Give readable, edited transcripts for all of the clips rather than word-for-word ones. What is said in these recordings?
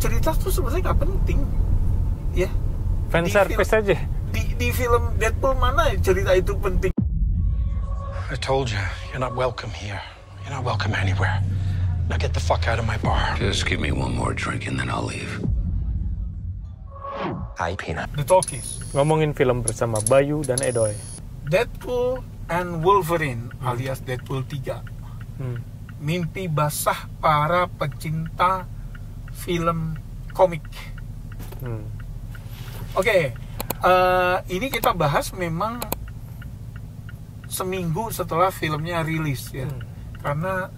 cerita tuh sebenarnya nggak penting, ya. Fan service aja. Di film Deadpool mana cerita itu penting? I told you, you're not welcome here. You're not welcome anywhere. Now get the fuck out of my bar. Just give me one more drink and then I'll leave. Hi, Peanut. The Talkies. Ngomongin film bersama Bayu dan Edoy. Deadpool and Wolverine alias Deadpool 3. Mimpi basah para pecinta film komik. Oke, ini kita bahas memang seminggu setelah filmnya rilis ya. Karena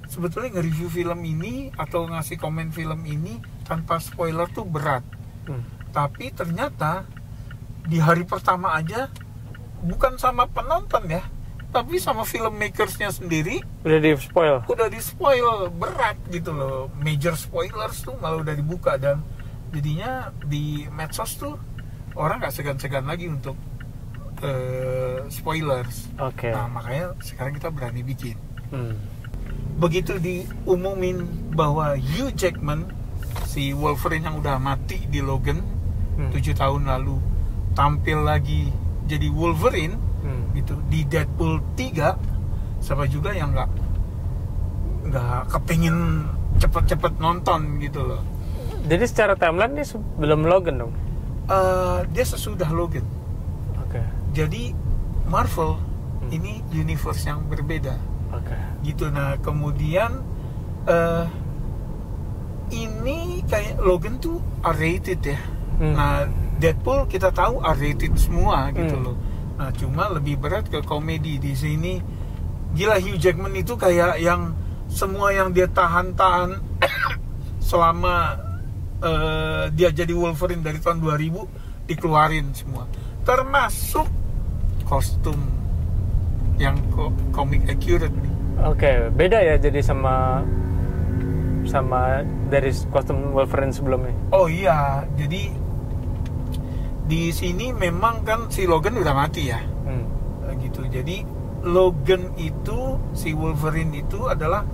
sebetulnya nge-review film ini atau ngasih komen film ini tanpa spoiler tuh berat. Tapi ternyata di hari pertama aja bukan sama penonton ya, tapi sama filmmakersnya sendiri udah di spoil berat gitu loh. Major spoilers tuh malah udah dibuka, dan jadinya di medsos tuh orang nggak segan-segan lagi untuk spoilers. Nah makanya sekarang kita berani bikin. Begitu diumumin bahwa Hugh Jackman, si Wolverine yang udah mati di Logan 7 tahun lalu, tampil lagi jadi Wolverine gitu di Deadpool 3, siapa juga yang nggak kepingin cepet-cepet nonton gitu loh. Jadi secara timeline ini sebelum Logan dong? Dia sesudah Logan. Jadi Marvel ini universe yang berbeda. Gitu. Nah kemudian ini kayak Logan tuh R-rated ya. Nah Deadpool kita tahu R-rated semua gitu loh. Nah cuma lebih berat ke komedi di sini. Gila, Hugh Jackman itu kayak yang semua yang dia tahan-tahan selama dia jadi Wolverine dari tahun 2000 dikeluarin semua, termasuk kostum yang comic accurate nih. Beda ya jadi sama dari kostum Wolverine sebelumnya. Oh iya, jadi di sini memang kan si Logan udah mati ya, gitu. Jadi Logan itu, si Wolverine itu adalah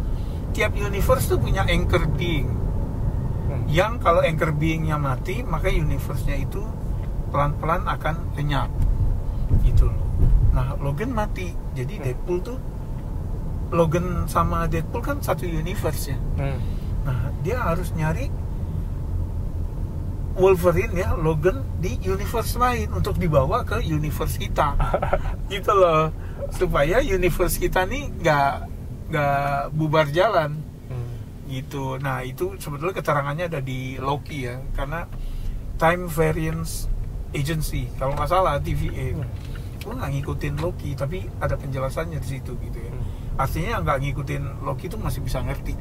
tiap universe tuh punya anchor being, yang kalau anchor beingnya mati maka universe-nya itu pelan-pelan akan lenyap, gitu loh. Nah Logan mati, jadi Deadpool tuh, Logan sama Deadpool kan satu universe ya. Nah dia harus nyari Wolverine ya, Logan di universe lain untuk dibawa ke universe kita, gitu loh, supaya universe kita nih nggak bubar jalan, gitu. Nah itu sebetulnya keterangannya ada di Loki ya, karena Time Variance Agency kalau nggak salah, TVA. Gue nggak ngikutin Loki, tapi ada penjelasannya di situ gitu ya. Artinya nggak ngikutin Loki itu masih bisa ngerti.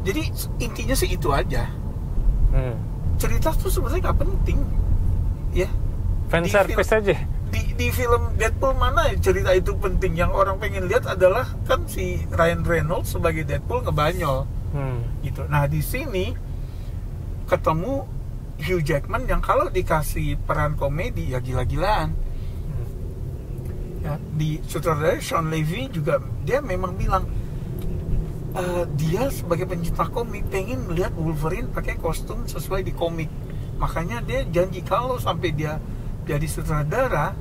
Jadi intinya sih itu aja. Cerita tuh sebenarnya nggak penting, ya. Fan service aja. Di film Deadpool mana cerita itu penting? Yang orang pengen lihat adalah kan si Ryan Reynolds sebagai Deadpool ngebanyol, gitu. Nah di sini ketemu Hugh Jackman yang kalau dikasih peran komedi ya gila-gilaan. Ya, di sutradara Sean Levy juga dia memang bilang dia sebagai pencinta komik pengen melihat Wolverine pakai kostum sesuai di komik. Makanya dia janji kalau sampai dia jadi sutradara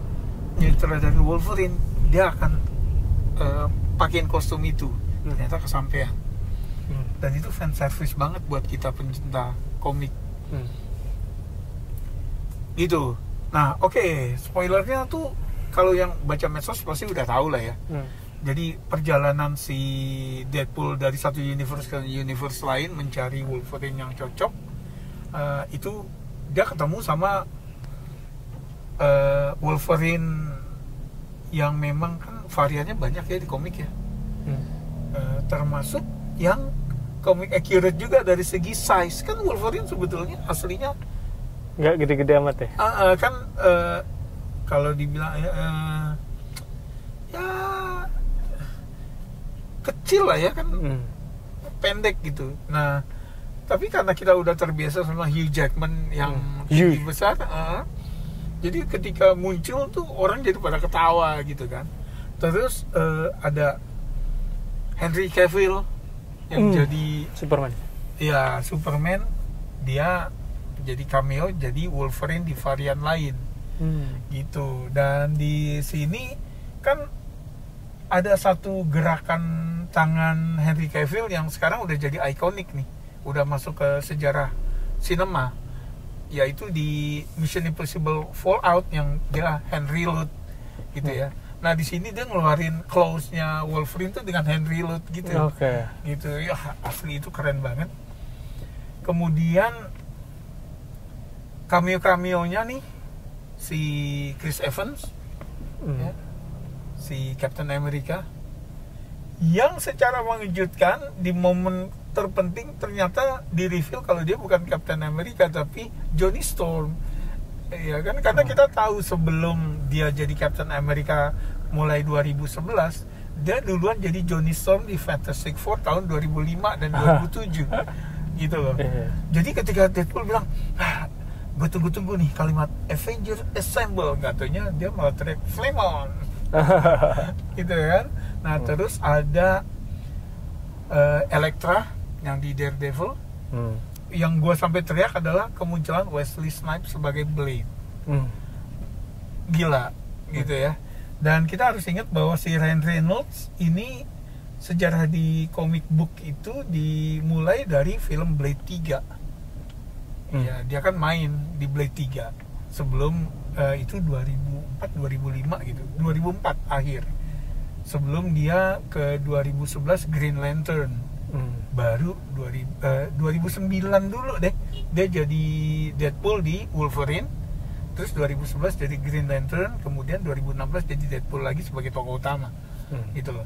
Wolverine, dia akan pakein kostum itu. Ternyata kesampaian. Dan itu fan service banget buat kita pencinta komik. Gitu. Nah, oke, spoilernya tuh kalau yang baca medsos pasti udah tahu lah ya. Jadi perjalanan si Deadpool dari satu universe ke universe lain mencari Wolverine yang cocok, itu dia ketemu sama Wolverine yang memang kan variannya banyak ya di komik ya. Termasuk yang komik accurate juga dari segi size. Kan Wolverine sebetulnya aslinya nggak gede-gede amat ya. Kan kalau dibilang ya kecil lah ya kan, pendek gitu. Nah tapi karena kita udah terbiasa sama Hugh Jackman yang tinggi besar, jadi ketika muncul tuh orang jadi pada ketawa gitu kan. Terus ada Henry Cavill yang jadi Superman. Ya, Superman dia jadi cameo, jadi Wolverine di varian lain. Gitu. Dan di sini kan ada satu gerakan tangan Henry Cavill yang sekarang udah jadi ikonik nih. Udah masuk ke sejarah sinema. Yaitu di Mission Impossible Fallout yang dia hand reload gitu ya. Nah, di sini dia ngeluarin claws-nya Wolverine tuh dengan hand reload gitu. Oke. Gitu. Ya, asli itu keren banget. Kemudian cameo-cameonya nih si Chris Evans ya, si Captain America yang secara mengejutkan di momen terpenting ternyata di reveal kalau dia bukan Captain America tapi Johnny Storm. Ya kan, karena kita tahu sebelum dia jadi Captain America mulai 2011 dia duluan jadi Johnny Storm di Fantastic Four tahun 2005 dan 2007 gitu loh. Jadi ketika Deadpool bilang, gue tunggu-tunggu nih kalimat Avengers Assemble, nggak taunya dia malah teriak Flame on. Gitu kan. Nah, terus ada Elektra yang di Daredevil. Yang gue sampai teriak adalah kemunculan Wesley Snipes sebagai Blade. Gila gitu ya. Dan kita harus ingat bahwa si Ryan Reynolds ini sejarah di comic book itu dimulai dari film Blade 3. Ya, dia kan main di Blade 3 sebelum itu 2004 2005 gitu. 2004 akhir. Sebelum dia ke 2011 Green Lantern. Baru 2009 dulu deh dia jadi Deadpool di Wolverine. Terus 2011 jadi Green Lantern, kemudian 2016 jadi Deadpool lagi sebagai tokoh utama. Gitu loh.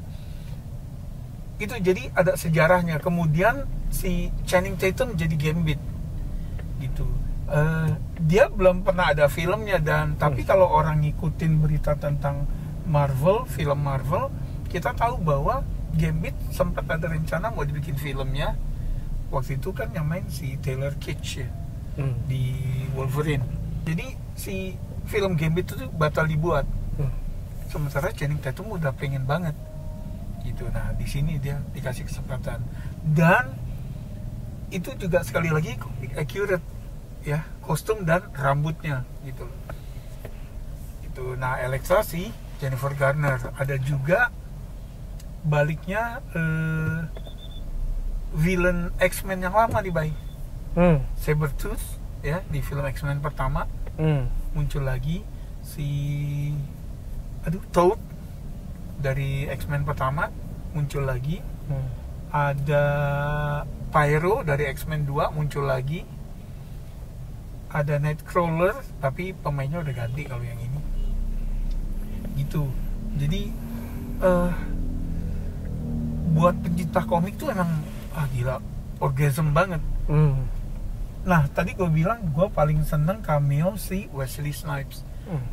Itu jadi ada sejarahnya. Kemudian si Channing Tatum jadi Gambit. Gitu. Dia belum pernah ada filmnya dan tapi kalau orang ngikutin berita tentang Marvel, film Marvel, kita tahu bahwa Gambit sempat ada rencana mau dibikin filmnya. Waktu itu kan yang main si Taylor Kitsch ya, di Wolverine. Jadi si film Gambit itu batal dibuat. Sementara Channing Tatum udah pengen banget. Gitu. Nah, di sini dia dikasih kesempatan. Dan itu juga sekali lagi accurate ya, kostum dan rambutnya gitu. Itu. Nah, Elektra sih Jennifer Garner. Ada juga baliknya villain X-Men yang lama di Bay. Sabretooth ya di film X-Men pertama. Muncul lagi si Toad dari X-Men pertama muncul lagi. Ada Pyro dari X-Men 2 muncul lagi. Ada Nightcrawler tapi pemainnya udah ganti kalau yang ini. Gitu. Jadi buat pencinta komik tuh emang gila, orgasm banget. Nah, tadi gue bilang gue paling seneng cameo si Wesley Snipes.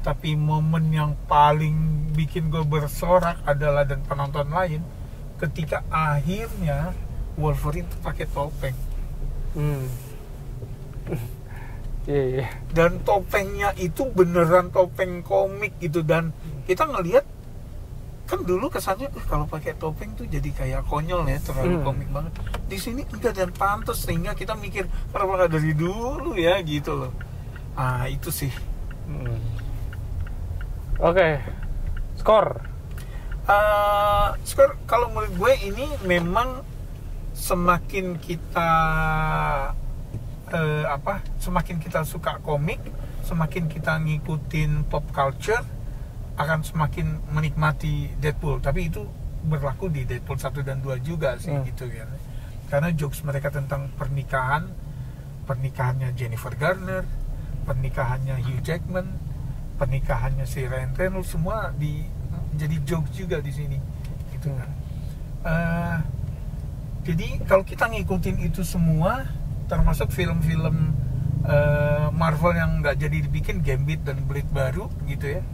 Tapi momen yang paling bikin gue bersorak adalah dan penonton lain ketika akhirnya Wolverine tuh pakai topeng. Dan topengnya itu beneran topeng komik gitu. Dan kita ngelihat kan dulu kesannya kalau pakai topeng tuh jadi kayak konyol ya, terlalu komik banget. Di sini enggak dan pantas sehingga kita mikir kenapa nggak dari dulu ya gitu loh. Itu sih. Oke. Skor kalau menurut gue ini memang semakin kita semakin kita suka komik, semakin kita ngikutin pop culture, akan semakin menikmati Deadpool. Tapi itu berlaku di Deadpool 1 dan 2 juga sih gitu ya. Karena jokes mereka tentang pernikahannya Jennifer Garner, pernikahannya Hugh Jackman, pernikahannya si Ryan Reynolds, semua jadi jokes juga di sini gitu kan. Jadi kalau kita ngikutin itu semua, termasuk film-film Marvel yang nggak jadi dibikin, Gambit dan Blade baru gitu ya,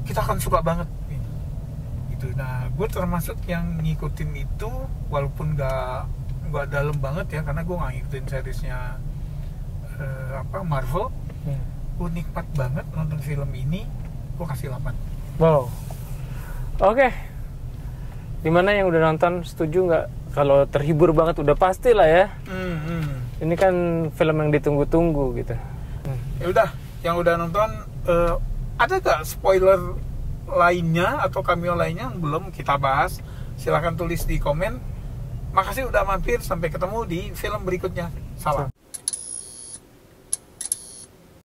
kita akan suka banget gitu. Nah, gue termasuk yang ngikutin itu walaupun nggak dalam banget ya, karena gue nggak ngikutin seriesnya Marvel. Gue nikmat banget nonton film ini. Gue kasih 8. Wow. Oke. Dimana yang udah nonton setuju nggak Kalau terhibur banget udah pasti lah ya. Ini kan film yang ditunggu-tunggu gitu. Ya udah, yang udah nonton ada gak spoiler lainnya atau cameo lainnya yang belum kita bahas? Silahkan tulis di komen. Makasih udah mampir, sampai ketemu di film berikutnya. Salam.